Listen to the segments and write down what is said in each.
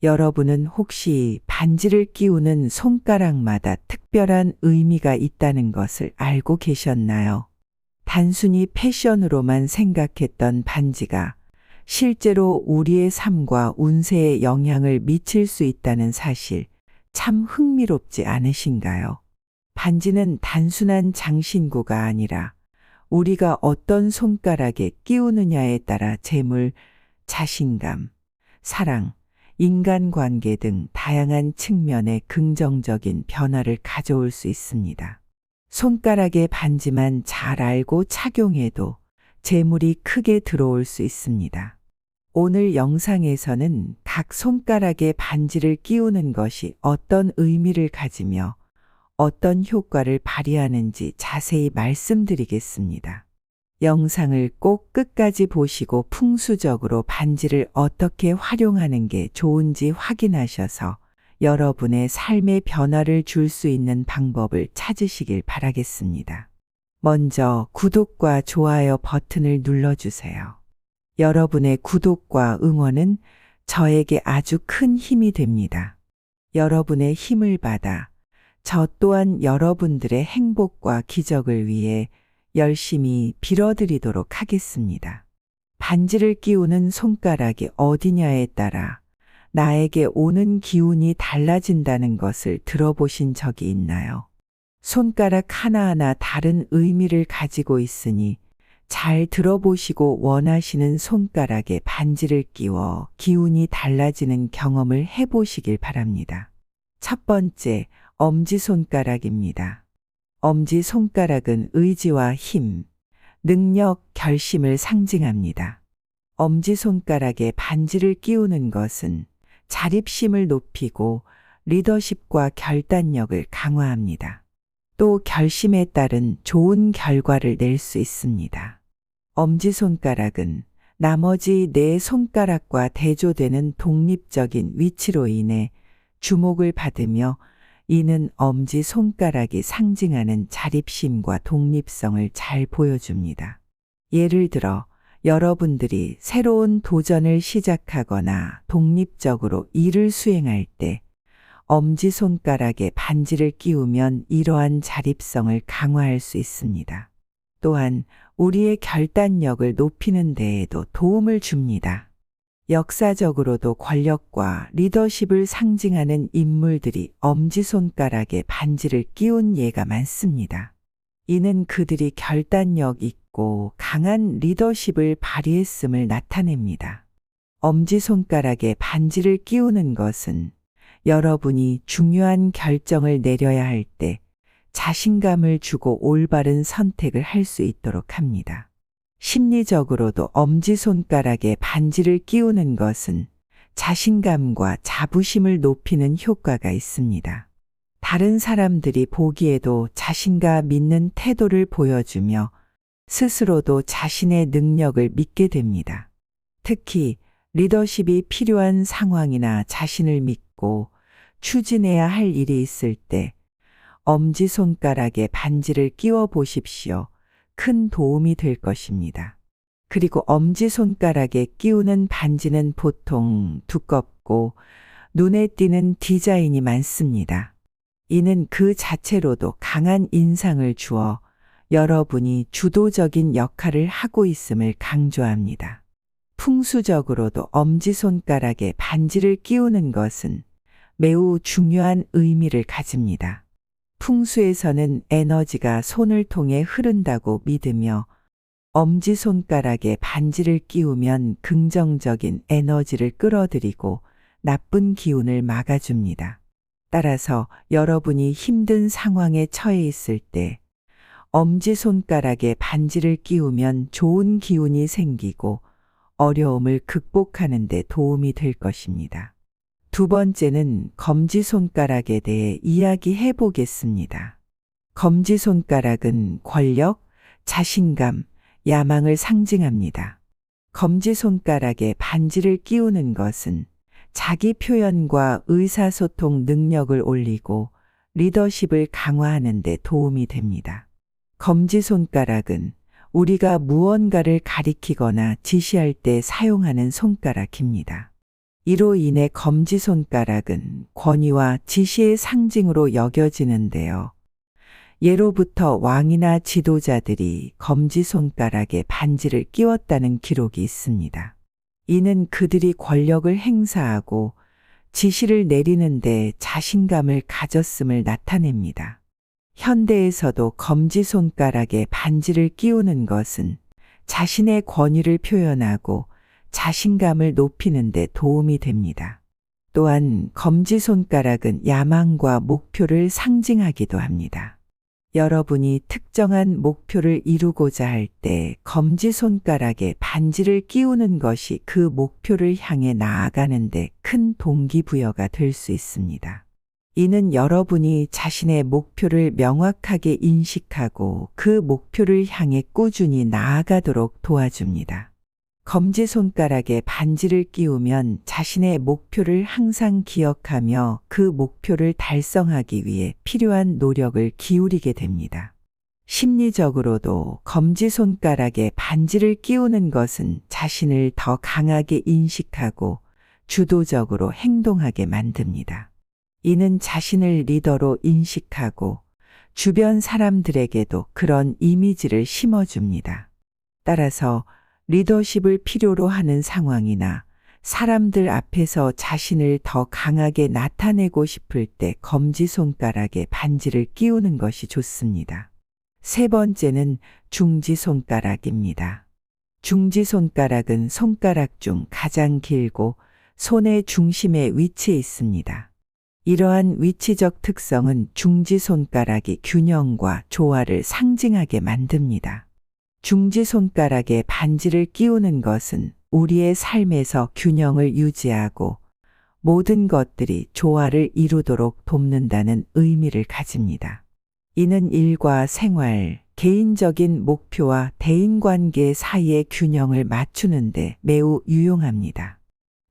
여러분은 혹시 반지를 끼우는 손가락마다 특별한 의미가 있다는 것을 알고 계셨나요? 단순히 패션으로만 생각했던 반지가 실제로 우리의 삶과 운세에 영향을 미칠 수 있다는 사실, 참 흥미롭지 않으신가요? 반지는 단순한 장신구가 아니라 우리가 어떤 손가락에 끼우느냐에 따라 재물, 자신감, 사랑, 인간관계 등 다양한 측면의 긍정적인 변화를 가져올 수 있습니다. 손가락에 반지만 잘 알고 착용해도 재물이 크게 들어올 수 있습니다. 오늘 영상에서는 각 손가락에 반지를 끼우는 것이 어떤 의미를 가지며 어떤 효과를 발휘하는지 자세히 말씀드리겠습니다. 영상을 꼭 끝까지 보시고 풍수적으로 반지를 어떻게 활용하는 게 좋은지 확인하셔서 여러분의 삶에 변화를 줄 수 있는 방법을 찾으시길 바라겠습니다. 먼저 구독과 좋아요 버튼을 눌러주세요. 여러분의 구독과 응원은 저에게 아주 큰 힘이 됩니다. 여러분의 힘을 받아 저 또한 여러분들의 행복과 기적을 위해 열심히 빌어드리도록 하겠습니다. 반지를 끼우는 손가락이 어디냐에 따라 나에게 오는 기운이 달라진다는 것을 들어보신 적이 있나요? 손가락 하나하나 다른 의미를 가지고 있으니 잘 들어보시고 원하시는 손가락에 반지를 끼워 기운이 달라지는 경험을 해보시길 바랍니다. 첫 번째, 엄지손가락입니다. 엄지손가락은 의지와 힘, 능력, 결심을 상징합니다. 엄지손가락에 반지를 끼우는 것은 자립심을 높이고 리더십과 결단력을 강화합니다. 또 결심에 따른 좋은 결과를 낼 수 있습니다. 엄지손가락은 나머지 네 손가락과 대조되는 독립적인 위치로 인해 주목을 받으며 이는 엄지손가락이 상징하는 자립심과 독립성을 잘 보여줍니다. 예를 들어 여러분들이 새로운 도전을 시작하거나 독립적으로 일을 수행할 때 엄지손가락에 반지를 끼우면 이러한 자립성을 강화할 수 있습니다. 또한 우리의 결단력을 높이는 데에도 도움을 줍니다. 역사적으로도 권력과 리더십을 상징하는 인물들이 엄지손가락에 반지를 끼운 예가 많습니다. 이는 그들이 결단력 있고 강한 리더십을 발휘했음을 나타냅니다. 엄지손가락에 반지를 끼우는 것은 여러분이 중요한 결정을 내려야 할 때 자신감을 주고 올바른 선택을 할 수 있도록 합니다. 심리적으로도 엄지손가락에 반지를 끼우는 것은 자신감과 자부심을 높이는 효과가 있습니다. 다른 사람들이 보기에도 자신감 있는 태도를 보여주며 스스로도 자신의 능력을 믿게 됩니다. 특히 리더십이 필요한 상황이나 자신을 믿고 추진해야 할 일이 있을 때 엄지손가락에 반지를 끼워 보십시오. 큰 도움이 될 것입니다. 그리고 엄지손가락에 끼우는 반지는 보통 두껍고 눈에 띄는 디자인이 많습니다. 이는 그 자체로도 강한 인상을 주어 여러분이 주도적인 역할을 하고 있음을 강조합니다. 풍수적으로도 엄지손가락에 반지를 끼우는 것은 매우 중요한 의미를 가집니다. 풍수에서는 에너지가 손을 통해 흐른다고 믿으며 엄지손가락에 반지를 끼우면 긍정적인 에너지를 끌어들이고 나쁜 기운을 막아줍니다. 따라서 여러분이 힘든 상황에 처해 있을 때 엄지손가락에 반지를 끼우면 좋은 기운이 생기고 어려움을 극복하는 데 도움이 될 것입니다. 두 번째는 검지손가락에 대해 이야기해 보겠습니다. 검지손가락은 권력, 자신감, 야망을 상징합니다. 검지손가락에 반지를 끼우는 것은 자기 표현과 의사소통 능력을 올리고 리더십을 강화하는 데 도움이 됩니다. 검지손가락은 우리가 무언가를 가리키거나 지시할 때 사용하는 손가락입니다. 이로 인해 검지손가락은 권위와 지시의 상징으로 여겨지는데요. 예로부터 왕이나 지도자들이 검지손가락에 반지를 끼웠다는 기록이 있습니다. 이는 그들이 권력을 행사하고 지시를 내리는데 자신감을 가졌음을 나타냅니다. 현대에서도 검지손가락에 반지를 끼우는 것은 자신의 권위를 표현하고 자신감을 높이는 데 도움이 됩니다. 또한 검지손가락은 야망과 목표를 상징하기도 합니다. 여러분이 특정한 목표를 이루고자 할 때 검지손가락에 반지를 끼우는 것이 그 목표를 향해 나아가는 데 큰 동기부여가 될 수 있습니다. 이는 여러분이 자신의 목표를 명확하게 인식하고 그 목표를 향해 꾸준히 나아가도록 도와줍니다. 검지손가락에 반지를 끼우면 자신의 목표를 항상 기억하며 그 목표를 달성하기 위해 필요한 노력을 기울이게 됩니다. 심리적으로도 검지손가락에 반지를 끼우는 것은 자신을 더 강하게 인식하고 주도적으로 행동하게 만듭니다. 이는 자신을 리더로 인식하고 주변 사람들에게도 그런 이미지를 심어줍니다. 따라서 리더십을 필요로 하는 상황이나 사람들 앞에서 자신을 더 강하게 나타내고 싶을 때 검지손가락에 반지를 끼우는 것이 좋습니다. 세 번째는 중지손가락입니다. 중지손가락은 손가락 중 가장 길고 손의 중심에 위치해 있습니다. 이러한 위치적 특성은 중지손가락이 균형과 조화를 상징하게 만듭니다. 중지손가락에 반지를 끼우는 것은 우리의 삶에서 균형을 유지하고 모든 것들이 조화를 이루도록 돕는다는 의미를 가집니다. 이는 일과 생활, 개인적인 목표와 대인관계 사이의 균형을 맞추는 데 매우 유용합니다.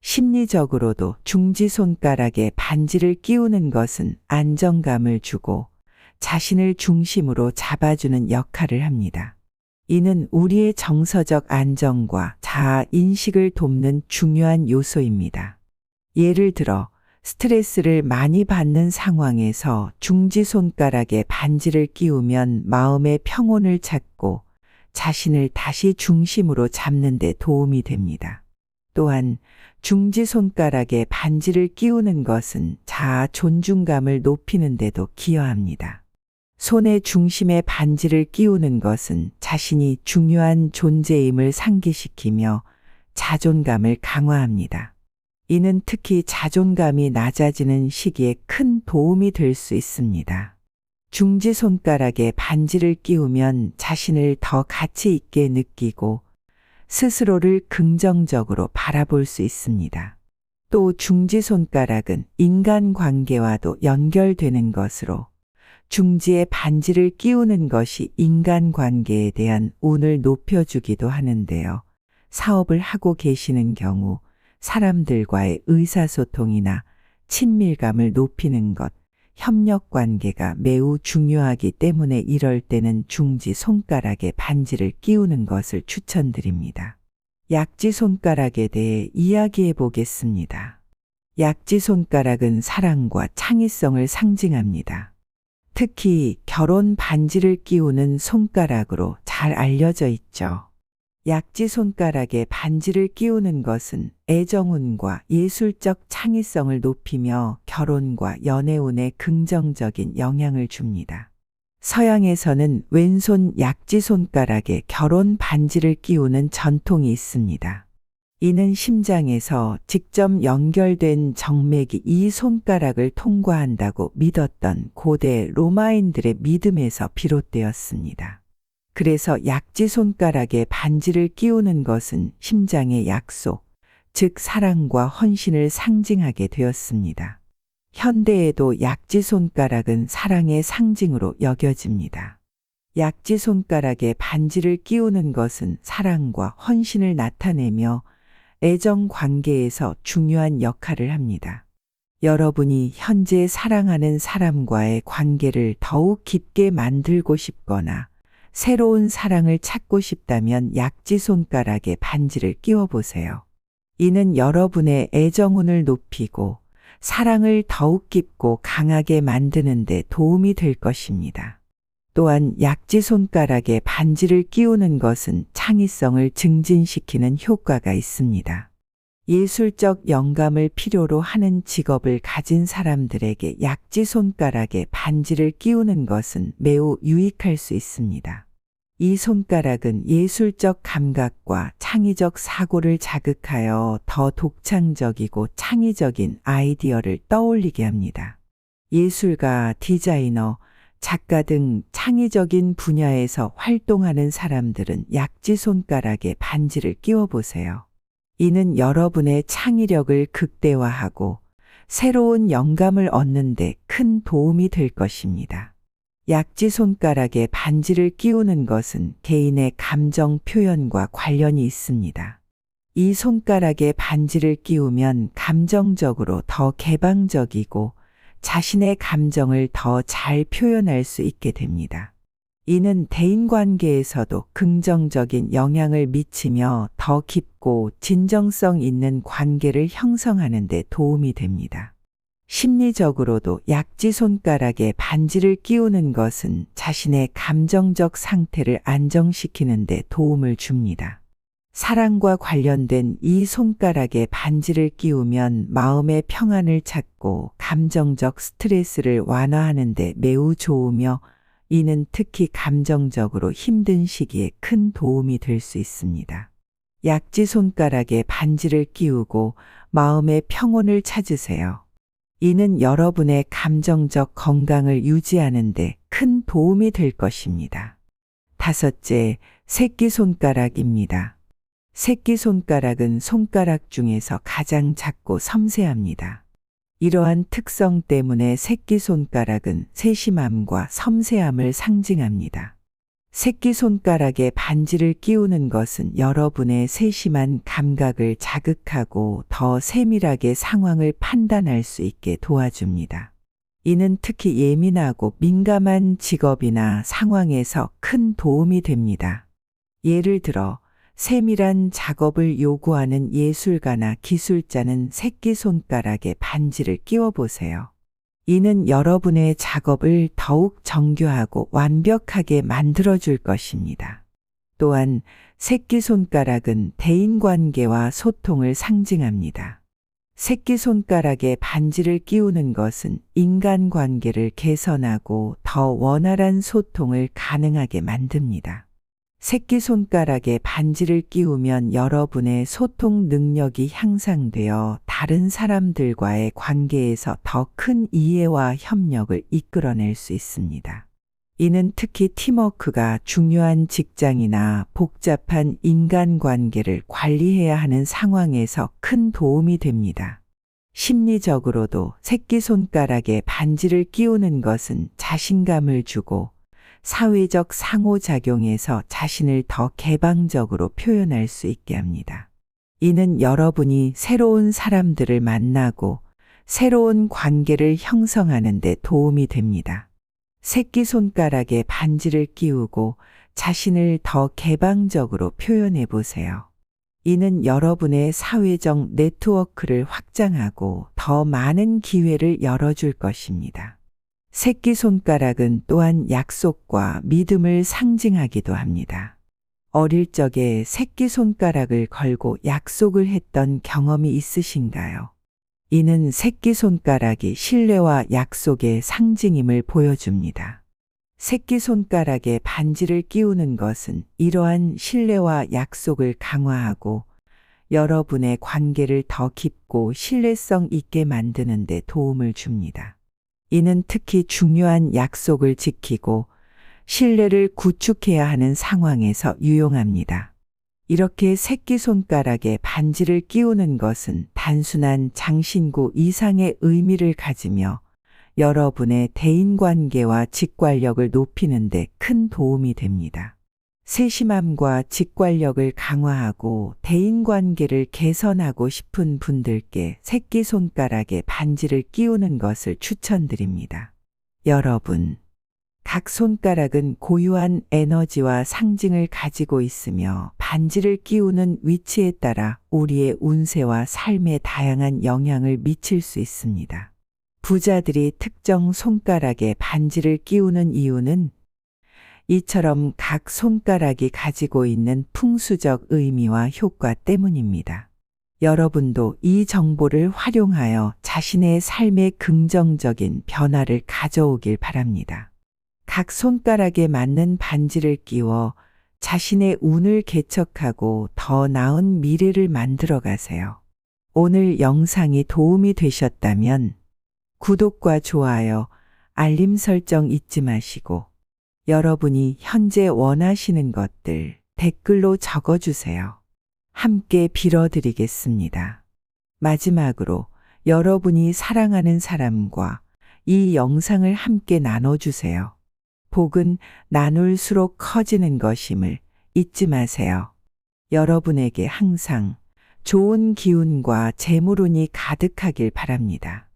심리적으로도 중지손가락에 반지를 끼우는 것은 안정감을 주고 자신을 중심으로 잡아주는 역할을 합니다. 이는 우리의 정서적 안정과 자아 인식을 돕는 중요한 요소입니다. 예를 들어 스트레스를 많이 받는 상황에서 중지손가락에 반지를 끼우면 마음의 평온을 찾고 자신을 다시 중심으로 잡는 데 도움이 됩니다. 또한 중지손가락에 반지를 끼우는 것은 자아 존중감을 높이는 데도 기여합니다. 손의 중심에 반지를 끼우는 것은 자신이 중요한 존재임을 상기시키며 자존감을 강화합니다. 이는 특히 자존감이 낮아지는 시기에 큰 도움이 될 수 있습니다. 중지손가락에 반지를 끼우면 자신을 더 가치 있게 느끼고 스스로를 긍정적으로 바라볼 수 있습니다. 또 중지손가락은 인간관계와도 연결되는 것으로 중지에 반지를 끼우는 것이 인간관계에 대한 운을 높여주기도 하는데요. 사업을 하고 계시는 경우 사람들과의 의사소통이나 친밀감을 높이는 것, 협력관계가 매우 중요하기 때문에 이럴 때는 중지 손가락에 반지를 끼우는 것을 추천드립니다. 약지 손가락에 대해 이야기해 보겠습니다. 약지 손가락은 사랑과 창의성을 상징합니다. 특히 결혼 반지를 끼우는 손가락으로 잘 알려져 있죠. 약지 손가락에 반지를 끼우는 것은 애정운과 예술적 창의성을 높이며 결혼과 연애운에 긍정적인 영향을 줍니다. 서양에서는 왼손 약지 손가락에 결혼 반지를 끼우는 전통이 있습니다. 이는 심장에서 직접 연결된 정맥이 이 손가락을 통과한다고 믿었던 고대 로마인들의 믿음에서 비롯되었습니다. 그래서 약지 손가락에 반지를 끼우는 것은 심장의 약속, 즉 사랑과 헌신을 상징하게 되었습니다. 현대에도 약지 손가락은 사랑의 상징으로 여겨집니다. 약지 손가락에 반지를 끼우는 것은 사랑과 헌신을 나타내며 애정 관계에서 중요한 역할을 합니다. 여러분이 현재 사랑하는 사람과의 관계를 더욱 깊게 만들고 싶거나 새로운 사랑을 찾고 싶다면 약지 손가락에 반지를 끼워보세요. 이는 여러분의 애정운을 높이고 사랑을 더욱 깊고 강하게 만드는 데 도움이 될 것입니다. 또한 약지 손가락에 반지를 끼우는 것은 창의성을 증진시키는 효과가 있습니다. 예술적 영감을 필요로 하는 직업을 가진 사람들에게 약지 손가락에 반지를 끼우는 것은 매우 유익할 수 있습니다. 이 손가락은 예술적 감각과 창의적 사고를 자극하여 더 독창적이고 창의적인 아이디어를 떠올리게 합니다. 예술가, 디자이너, 작가 등 창의적인 분야에서 활동하는 사람들은 약지 손가락에 반지를 끼워 보세요. 이는 여러분의 창의력을 극대화하고 새로운 영감을 얻는 데 큰 도움이 될 것입니다. 약지 손가락에 반지를 끼우는 것은 개인의 감정 표현과 관련이 있습니다. 이 손가락에 반지를 끼우면 감정적으로 더 개방적이고 자신의 감정을 더 잘 표현할 수 있게 됩니다. 이는 대인관계에서도 긍정적인 영향을 미치며 더 깊고 진정성 있는 관계를 형성하는 데 도움이 됩니다. 심리적으로도 약지 손가락에 반지를 끼우는 것은 자신의 감정적 상태를 안정시키는 데 도움을 줍니다. 사랑과 관련된 이 손가락에 반지를 끼우면 마음의 평안을 찾고 감정적 스트레스를 완화하는 데 매우 좋으며 이는 특히 감정적으로 힘든 시기에 큰 도움이 될 수 있습니다. 약지 손가락에 반지를 끼우고 마음의 평온을 찾으세요. 이는 여러분의 감정적 건강을 유지하는 데 큰 도움이 될 것입니다. 다섯째, 새끼손가락입니다. 새끼손가락은 손가락 중에서 가장 작고 섬세합니다. 이러한 특성 때문에 새끼손가락은 세심함과 섬세함을 상징합니다. 새끼손가락에 반지를 끼우는 것은 여러분의 세심한 감각을 자극하고 더 세밀하게 상황을 판단할 수 있게 도와줍니다. 이는 특히 예민하고 민감한 직업이나 상황에서 큰 도움이 됩니다. 예를 들어 세밀한 작업을 요구하는 예술가나 기술자는 새끼손가락에 반지를 끼워 보세요. 이는 여러분의 작업을 더욱 정교하고 완벽하게 만들어줄 것입니다. 또한 새끼손가락은 대인관계와 소통을 상징합니다. 새끼손가락에 반지를 끼우는 것은 인간관계를 개선하고 더 원활한 소통을 가능하게 만듭니다. 새끼손가락에 반지를 끼우면 여러분의 소통 능력이 향상되어 다른 사람들과의 관계에서 더 큰 이해와 협력을 이끌어낼 수 있습니다. 이는 특히 팀워크가 중요한 직장이나 복잡한 인간관계를 관리해야 하는 상황에서 큰 도움이 됩니다. 심리적으로도 새끼손가락에 반지를 끼우는 것은 자신감을 주고 사회적 상호작용에서 자신을 더 개방적으로 표현할 수 있게 합니다. 이는 여러분이 새로운 사람들을 만나고 새로운 관계를 형성하는 데 도움이 됩니다. 새끼손가락에 반지를 끼우고 자신을 더 개방적으로 표현해 보세요. 이는 여러분의 사회적 네트워크를 확장하고 더 많은 기회를 열어줄 것입니다. 새끼손가락은 또한 약속과 믿음을 상징하기도 합니다. 어릴 적에 새끼손가락을 걸고 약속을 했던 경험이 있으신가요? 이는 새끼손가락이 신뢰와 약속의 상징임을 보여줍니다. 새끼손가락에 반지를 끼우는 것은 이러한 신뢰와 약속을 강화하고 여러분의 관계를 더 깊고 신뢰성 있게 만드는 데 도움을 줍니다. 이는 특히 중요한 약속을 지키고 신뢰를 구축해야 하는 상황에서 유용합니다. 이렇게 새끼손가락에 반지를 끼우는 것은 단순한 장신구 이상의 의미를 가지며 여러분의 대인관계와 직관력을 높이는 데 큰 도움이 됩니다. 세심함과 직관력을 강화하고 대인관계를 개선하고 싶은 분들께 새끼손가락에 반지를 끼우는 것을 추천드립니다. 여러분, 각 손가락은 고유한 에너지와 상징을 가지고 있으며 반지를 끼우는 위치에 따라 우리의 운세와 삶에 다양한 영향을 미칠 수 있습니다. 부자들이 특정 손가락에 반지를 끼우는 이유는 이처럼 각 손가락이 가지고 있는 풍수적 의미와 효과 때문입니다. 여러분도 이 정보를 활용하여 자신의 삶에 긍정적인 변화를 가져오길 바랍니다. 각 손가락에 맞는 반지를 끼워 자신의 운을 개척하고 더 나은 미래를 만들어 가세요. 오늘 영상이 도움이 되셨다면 구독과 좋아요, 알림 설정 잊지 마시고 여러분이 현재 원하시는 것들 댓글로 적어주세요. 함께 빌어드리겠습니다. 마지막으로 여러분이 사랑하는 사람과 이 영상을 함께 나눠주세요. 복은 나눌수록 커지는 것임을 잊지 마세요. 여러분에게 항상 좋은 기운과 재물운이 가득하길 바랍니다.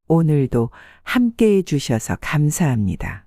오늘도 함께 해주셔서 감사합니다.